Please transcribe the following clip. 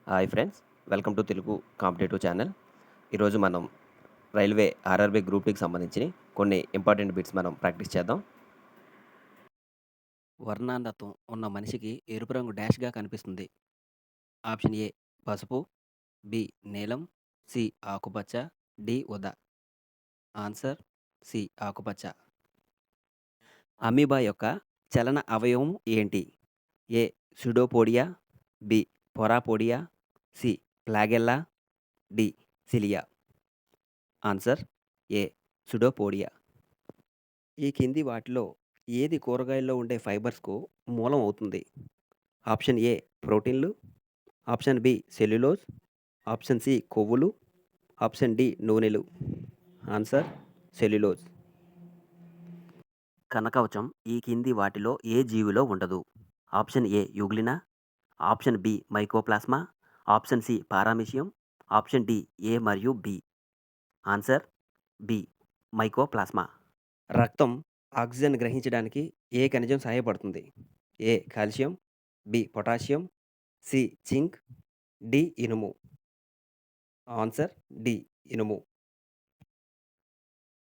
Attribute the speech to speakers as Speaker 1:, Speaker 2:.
Speaker 1: Hi friends. Welcome to Telugu competitive channel. ఈరోజు మనం railway RRB group డీకి సంబంధించి కొన్ని ఇంపార్టెంట్ బిట్స్ మనం ప్రాక్టీస్ చేద్దాం. వర్ణాంధత్వం ఉన్న మనిషికి ఎరుపు రంగు డాష్‌గా కనిపిస్తుంది. ఆప్షన్ ఏ పసుపు, బి నీలం, సి ఆకుపచ్చ, డి ఊదా. ఆన్సర్ సి ఆకుపచ్చ. అమీబా యొక్క చలన అవయవం ఏంటి? A pseudopodia, B parapodia, C flagella, D cilia. Answer A pseudopodia. ఈ కింది వాటిలో ఏది కూరగాయల్లో ఉండే ఫైబర్స్‌కు మూలం అవుతుంది? ఆప్షన్ ఏ ప్రోటీన్‌లు, option B cellulose, option C కొవ్వులు, ఆప్షన్ డి నూనెలు. Answer cellulose. కనకవచం ఈ కింది వాటిలో ఏ జీవిలో ఉండదు? Option A euglena, option B mycoplasma, option C paramecium, option D A మరియు బి. Answer B mycoplasma. రక్తం ఆక్సిజన్ గ్రహించడానికి ఏ ఖనిజం సహాయపడుతుంది? A calcium, B potassium, C zinc, D ఇనుము. ఆన్సర్ డి ఇనుము.